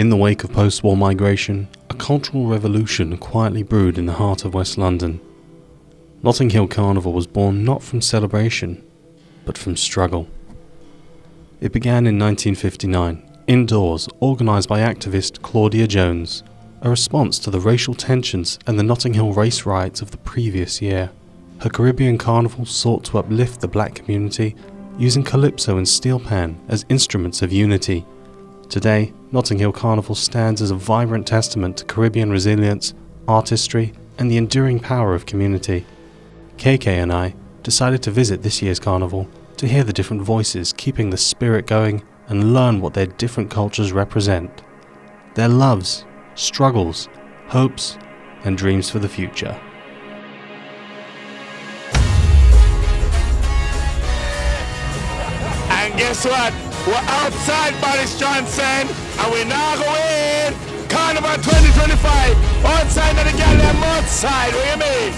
In the wake of post-war migration, a cultural revolution quietly brewed in the heart of West London. Notting Hill Carnival was born not from celebration, but from struggle. It began in 1959, indoors, organised by activist Claudia Jones, a response to the racial tensions and the Notting Hill race riots of the previous year. Her Caribbean carnival sought to uplift the black community using calypso and steel pan as instruments of unity. Today, Notting Hill Carnival stands as a vibrant testament to Caribbean resilience, artistry, and the enduring power of community. KK and I decided to visit this year's carnival to hear the different voices keeping the spirit going and learn what their different cultures represent. Their loves, struggles, hopes, and dreams for the future. And guess what? We're outside Boris Johnson and we're now going Carnival 2025 outside of the goddamn outside. What do you mean?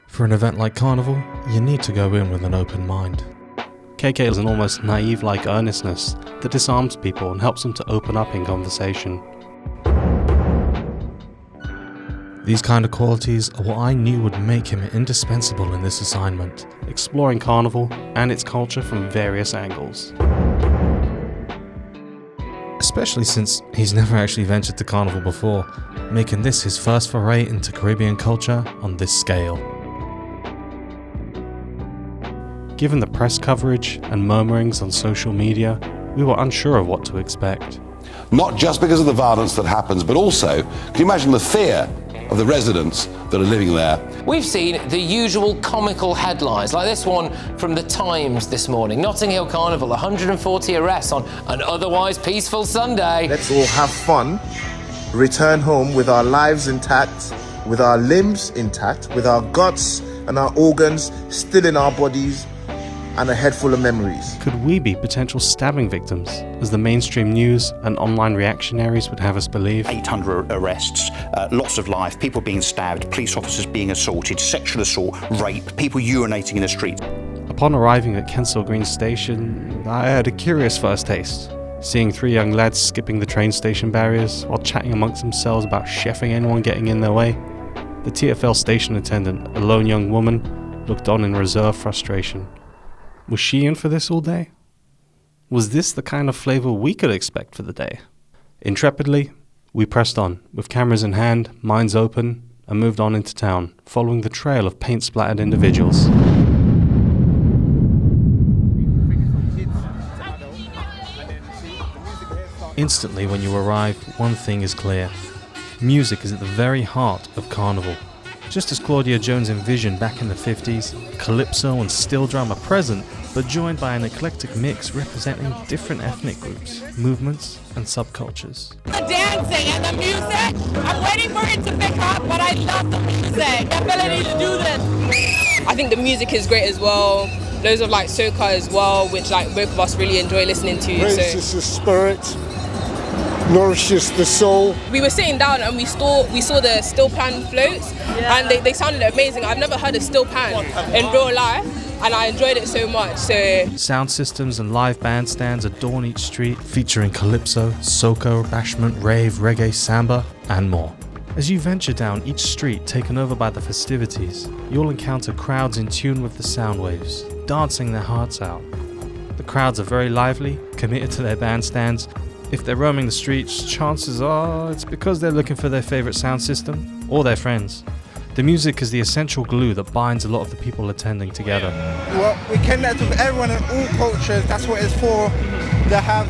For an event like Carnival, you need to go in with an open mind. KK has an almost naive-like earnestness that disarms people and helps them to open up in conversation. These kind of qualities are what I knew would make him indispensable in this assignment, exploring Carnival and its culture from various angles. Especially since he's never actually ventured to Carnival before, making this his first foray into Caribbean culture on this scale. Given the press coverage and murmurings on social media, we were unsure of what to expect. Not just because of the violence that happens, but also, can you imagine the fear of the residents that are living there? We've seen the usual comical headlines, like this one from The Times this morning. Notting Hill Carnival, 140 arrests on an otherwise peaceful Sunday. Let's all have fun, return home with our lives intact, with our limbs intact, with our guts and our organs still in our bodies, and a head full of memories. Could we be potential stabbing victims, as the mainstream news and online reactionaries would have us believe? 800 arrests, loss of life, people being stabbed, police officers being assaulted, sexual assault, rape, people urinating in the street. Upon arriving at Kensal Green Station, I had a curious first taste, seeing 3 young lads skipping the train station barriers while chatting amongst themselves about chefing anyone getting in their way. The TfL station attendant, a lone young woman, looked on in reserved frustration. Was she in for this all day? Was this the kind of flavour we could expect for the day? Intrepidly, we pressed on, with cameras in hand, minds open, and moved on into town, following the trail of paint-splattered individuals. Instantly, when you arrive, one thing is clear. Music is at the very heart of Carnival. Just as Claudia Jones envisioned back in the 50s, calypso and steel drum are present, but joined by an eclectic mix representing different ethnic groups, movements, and subcultures. The dancing and the music, I'm waiting for it to pick up, but I love the music, the ability to do this. I think the music is great as well. Loads of like soca as well, which like both of us really enjoy listening to. Raises the spirit, nourishes the soul. We were sitting down and we saw the steel pan floats, and they sounded amazing. I've never heard a steel pan in real life, and I enjoyed it so much. Sound systems and live bandstands adorn each street, featuring calypso, soca, bashment, rave, reggae, samba, and more. As you venture down each street taken over by the festivities, you'll encounter crowds in tune with the sound waves, dancing their hearts out. The crowds are very lively, committed to their bandstands. If they're roaming the streets, chances are it's because they're looking for their favourite sound system or their friends. The music is the essential glue that binds a lot of the people attending together. Well, we connect with everyone in all cultures. That's what it's for.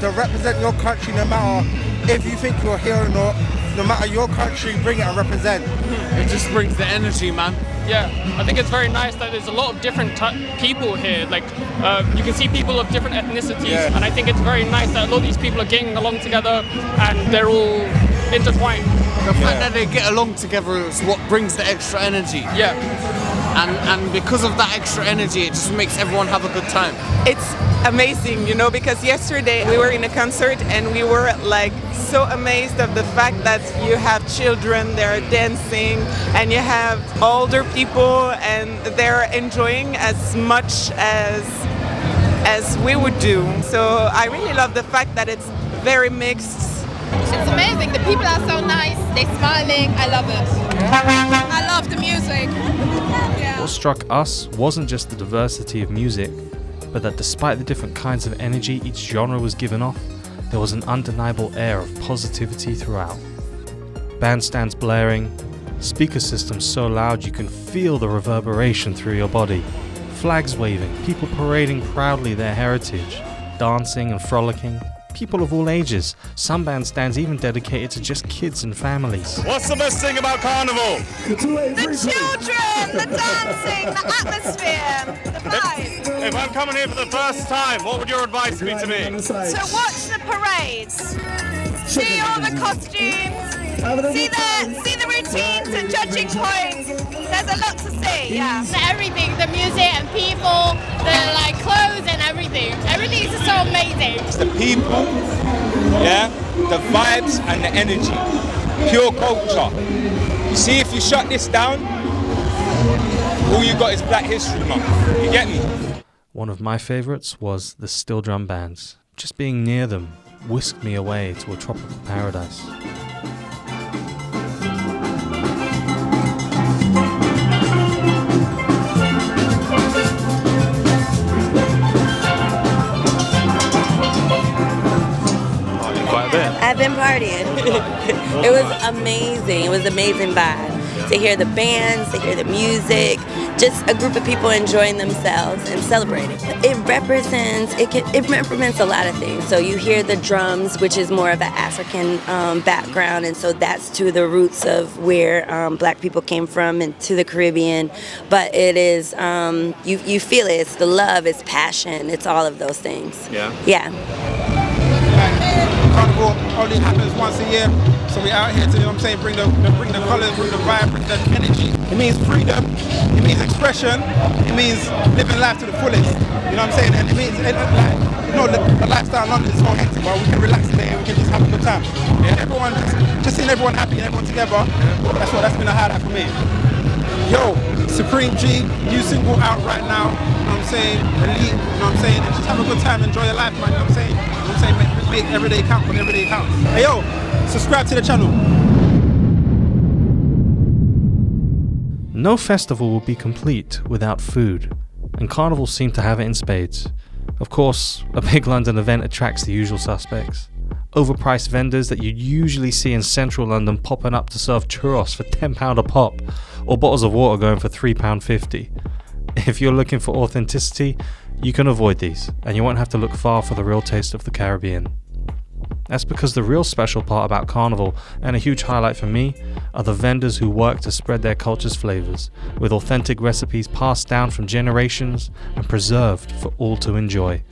To represent your country, no matter if you think you're here or not. No matter your country, bring it and represent. It just brings the energy, man. Yeah, I think it's very nice that there's a lot of different people here. Like, you can see people of different ethnicities, and I think it's very nice that a lot of these people are getting along together and they're all intertwined. The fact that they get along together is what brings the extra energy. Yeah. and because of that extra energy, it just makes everyone have a good time. It's amazing, you know, because yesterday we were in a concert and we were like so amazed of the fact that you have children, they're dancing, and you have older people and they're enjoying as much as we would do. So I really love the fact that it's very mixed. It's amazing. The people are so nice. They're smiling. I love it. I love the music. Yeah. What struck us wasn't just the diversity of music, but that despite the different kinds of energy each genre was given off, there was an undeniable air of positivity throughout. Bandstands blaring, speaker systems so loud you can feel the reverberation through your body, flags waving, people parading proudly their heritage, dancing and frolicking, people of all ages, some bandstands even dedicated to just kids and families. What's the best thing about Carnival? The children, the dancing, the atmosphere, the vibe. If I'm coming here for the first time, what would your advice be to me? To watch the parades, see all the costumes, see the routines and judging points. There's a lot to see, yeah. Everything, the music and people, the like clothes and everything. Everything is just so amazing. It's the people, yeah, the vibes and the energy. Pure culture. You see, if you shut this down, all you got is Black History Month. You get me? One of my favourites was the steel drum bands. Just being near them whisked me away to a tropical paradise. I've been partying. It was amazing. It was amazing vibe. To hear the bands, to hear the music, just a group of people enjoying themselves and celebrating. It represents a lot of things. So you hear the drums, which is more of an African background, and so that's to the roots of where Black people came from and to the Caribbean. But it is, you feel it. It's the love, it's passion, it's all of those things. Yeah. Yeah. Carnival only happens once a year, so we're out here to, you know what I'm saying, bring the colours, bring the vibe, bring the energy. It means freedom, it means expression, it means living life to the fullest, you know what I'm saying, and it means, the lifestyle in London is so hectic, but we can relax today, we can just have a good time. Yeah. Everyone, just seeing everyone happy and everyone together, that's been a highlight for me. Yo, Supreme G, new single out right now, you know what I'm saying, elite, you know what I'm saying, and just have a good time, enjoy your life, man, you know what I'm saying. Make every day count when every day counts. Hey yo, subscribe to the channel. No festival would be complete without food, and Carnival seemed to have it in spades. Of course, a big London event attracts the usual suspects. Overpriced vendors that you'd usually see in central London popping up to serve churros for £10 a pop, or bottles of water going for £3.50. If you're looking for authenticity, you can avoid these, and you won't have to look far for the real taste of the Caribbean. That's because the real special part about Carnival, and a huge highlight for me, are the vendors who work to spread their culture's flavours, with authentic recipes passed down from generations and preserved for all to enjoy.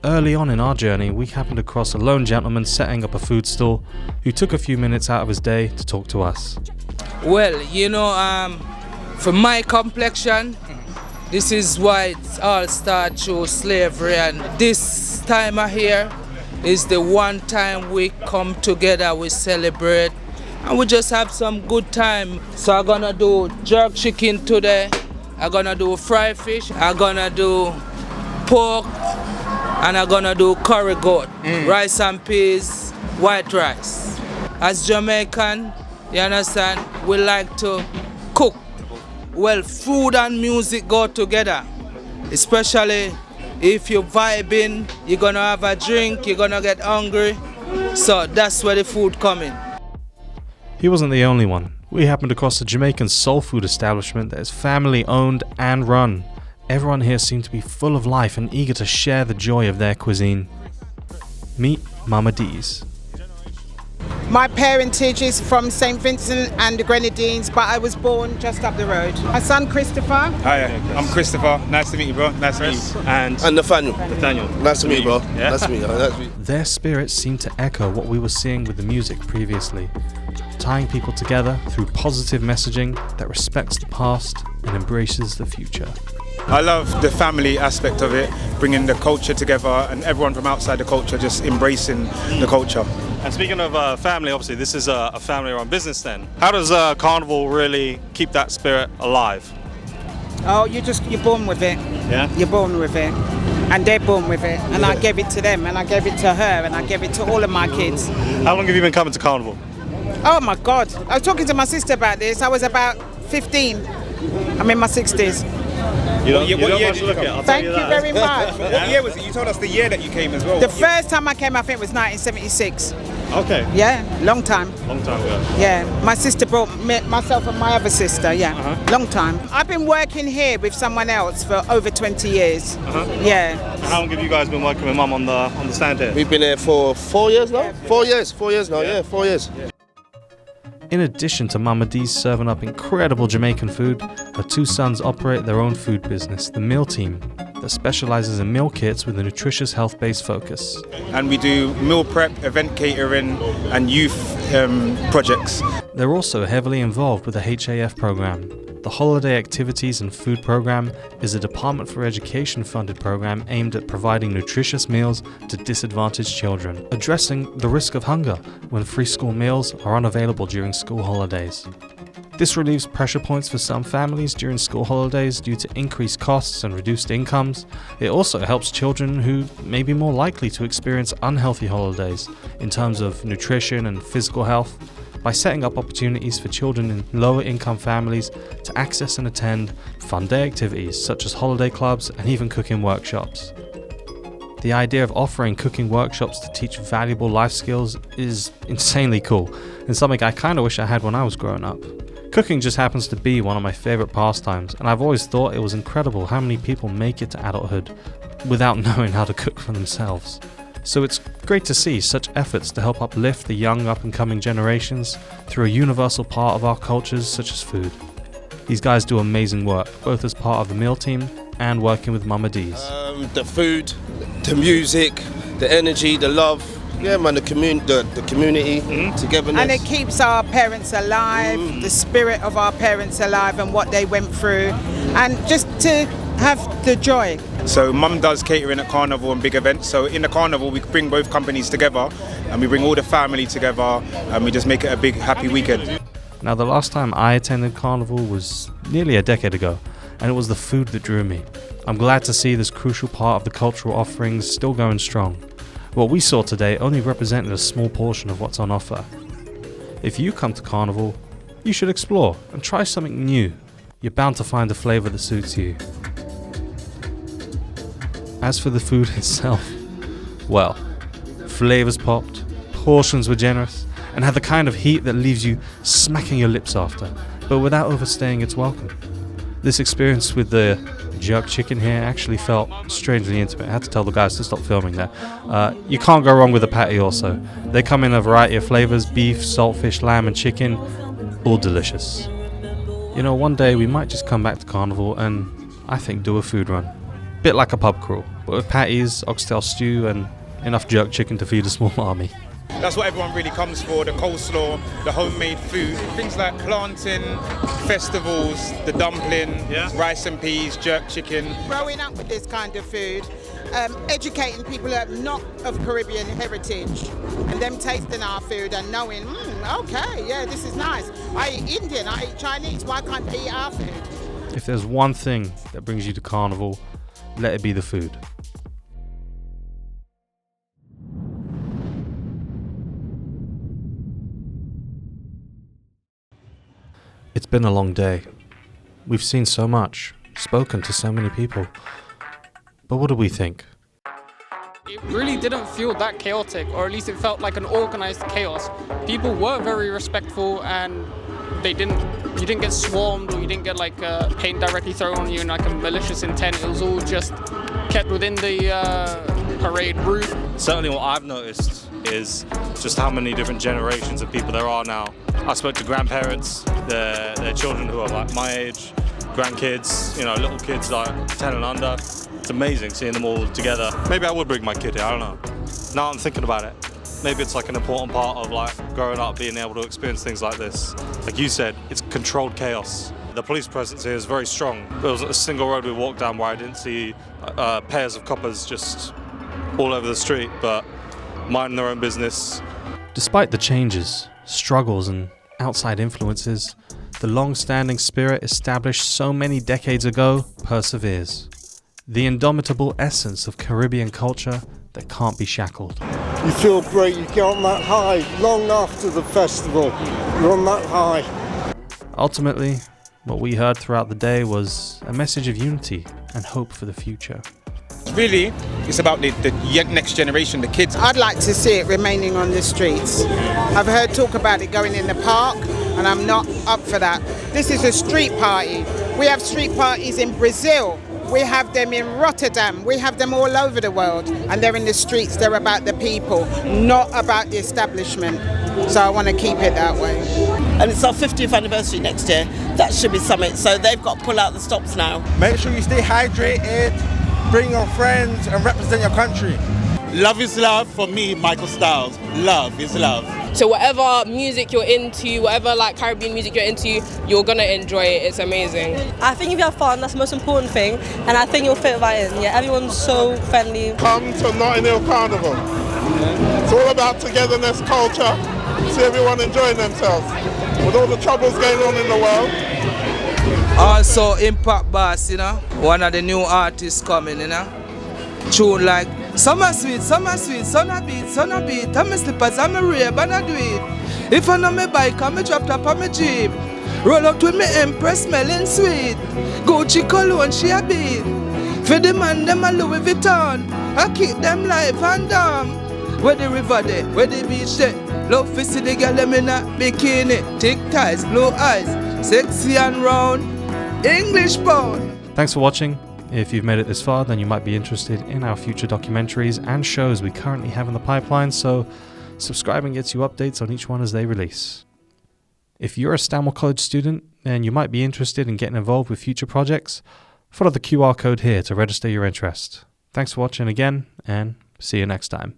Early on in our journey, we happened across a lone gentleman setting up a food stall who took a few minutes out of his day to talk to us. Well, you know, for my complexion, this is why it all started through slavery, and this time of year is the one time we come together, we celebrate, and we just have some good time. So I'm gonna do jerk chicken today, I'm gonna do fried fish, I'm gonna do pork, and I'm gonna do curry goat, rice and peas, white rice. As Jamaican, you understand, we like to cook. Well, food and music go together, especially if you're vibing, you're gonna have a drink, you're gonna get hungry, so that's where the food come in. He wasn't the only one. We happened across a Jamaican soul food establishment that is family owned and run. Everyone here seemed to be full of life and eager to share the joy of their cuisine. Meet Mama D's. My parentage is from St. Vincent and the Grenadines, but I was born just up the road. My son Christopher. Hi, I'm Christopher. Nice to meet you, bro. Nice to meet you. And Nathaniel. Nice to meet you, bro. Yeah? Nice to meet you. Their spirits seemed to echo what we were seeing with the music previously, tying people together through positive messaging that respects the past and embraces the future. I love the family aspect of it, bringing the culture together and everyone from outside the culture just embracing the culture. And speaking of family, obviously this is a family-run business then. How does Carnival really keep that spirit alive? Oh, you're born with it. Yeah? You're born with it. And they're born with it. And I gave it to them, and I gave it to her, and I gave it to all of my kids. How long have you been coming to Carnival? Oh my God. I was talking to my sister about this. I was about 15. I'm in my 60s. You don't much look at. Thank you very much. What year was it? You told us the year that you came as well. The first time I came, I think, was 1976. Okay. Yeah, long time. Long time ago. Yeah, my sister brought myself and my other sister, long time. I've been working here with someone else for over 20 years. Yeah. And how long have you guys been working with Mum on the stand here? We've been here for 4 years now. 4 years now, 4 years. In addition to Mama D's serving up incredible Jamaican food, her two sons operate their own food business, the Meal Team, that specialises in meal kits with a nutritious health-based focus. And we do meal prep, event catering and youth projects. They're also heavily involved with the HAF program. The Holiday Activities and Food Program is a Department for Education funded program aimed at providing nutritious meals to disadvantaged children, addressing the risk of hunger when free school meals are unavailable during school holidays. This relieves pressure points for some families during school holidays due to increased costs and reduced incomes. It also helps children who may be more likely to experience unhealthy holidays in terms of nutrition and physical health, by setting up opportunities for children in lower income families to access and attend fun day activities such as holiday clubs and even cooking workshops. The idea of offering cooking workshops to teach valuable life skills is insanely cool, and something I kinda wish I had when I was growing up. Cooking just happens to be one of my favourite pastimes, and I've always thought it was incredible how many people make it to adulthood without knowing how to cook for themselves. So it's great to see such efforts to help uplift the young up-and-coming generations through a universal part of our cultures such as food. These guys do amazing work, both as part of the Meal Team and working with Mama D's. The food, the music, the energy, the love, the community, togetherness. And it keeps our parents alive, the spirit of our parents alive and what they went through, and just to have the joy. So Mum does catering at Carnival and big events. So in the Carnival we bring both companies together and we bring all the family together and we just make it a big happy weekend. Now the last time I attended Carnival was nearly a decade ago, and it was the food that drew me. I'm glad to see this crucial part of the cultural offerings still going strong. What we saw today only represented a small portion of what's on offer. If you come to Carnival, you should explore and try something new. You're bound to find a flavour that suits you. As for the food itself, well, flavours popped, portions were generous, and had the kind of heat that leaves you smacking your lips after, but without overstaying its welcome. This experience with the jerk chicken here actually felt strangely intimate. I had to tell the guys to stop filming there. You can't go wrong with a patty also. They come in a variety of flavours: beef, saltfish, lamb and chicken, all delicious. You know, one day we might just come back to Carnival and, I think, do a food run. Bit like a pub crawl, but with patties, oxtail stew and enough jerk chicken to feed a small army. That's what everyone really comes for, the coleslaw, the homemade food, things like plantain, festivals, the dumpling, rice and peas, jerk chicken. Growing up with this kind of food, educating people that are not of Caribbean heritage and them tasting our food and knowing, okay, yeah, this is nice. I eat Indian, I eat Chinese, why can't they eat our food? If there's one thing that brings you to Carnival, let it be the food. It's been a long day. We've seen so much, spoken to so many people. But what do we think? It really didn't feel that chaotic, or at least it felt like an organized chaos. People were very respectful and you didn't get swarmed, or you didn't get like paint directly thrown on you in like a malicious intent. It was all just kept within the parade route. Certainly what I've noticed is just how many different generations of people there are now. I spoke to grandparents, their children who are like my age, grandkids, little kids like 10 and under. It's amazing seeing them all together. Maybe I would bring my kid here, I don't know. Now I'm thinking about it. Maybe it's like an important part of like growing up, being able to experience things like this. Like you said, it's controlled chaos. the police presence here is very strong. There wasn't a single road we walked down where I didn't see pairs of coppers just all over the street, but minding their own business. Despite the changes, struggles and outside influences, the long-standing spirit established so many decades ago perseveres. The indomitable essence of Caribbean culture that can't be shackled. You feel great, you get on that high long after the festival. You're on that high. Ultimately, what we heard throughout the day was a message of unity and hope for the future. Really, it's about the next generation, the kids. I'd like to see it remaining on the streets. I've heard talk about it going in the park, and I'm not up for that. This is a street party. We have street parties in Brazil. We have them in Rotterdam. We have them all over the world. And they're in the streets. They're about the people, not about the establishment. So I want to keep it that way. And it's our 50th anniversary next year. That should be something. So they've got to pull out the stops now. Make sure you stay hydrated, bring your friends and represent your country. Love is love for me, Michael Styles. Love is love. So whatever music you're into, whatever like Caribbean music you're into, you're gonna enjoy it. It's amazing. I think if you have fun, that's the most important thing, and I think you'll fit right in. Yeah, everyone's so friendly. Come to Notting Hill Carnival. It's all about togetherness, culture. See everyone enjoying themselves. With all the troubles going on in the world. Also Impact Bass, you know, one of the new artists coming, you know. Tune like Summer Sweet, Summer Sweet, Sun a beat, I'm a slippers, I'm a rave, and I do it. If I know my bike, I'm a drop top on my Jeep. Roll out with me Empress, smelling sweet. Gucci cologne, she a beat. For the man, them a Louis Vuitton. I keep them live and dumb. Where the river there, where the beach there. Love to see the girl them in a bikini. Thick ties, blue eyes, sexy and round. English pound. Thanks for watching. If you've made it this far, then you might be interested in our future documentaries and shows we currently have in the pipeline, so subscribing gets you updates on each one as they release. If you're a Stanmore College student, then you might be interested in getting involved with future projects, follow the QR code here to register your interest. Thanks for watching again, and see you next time.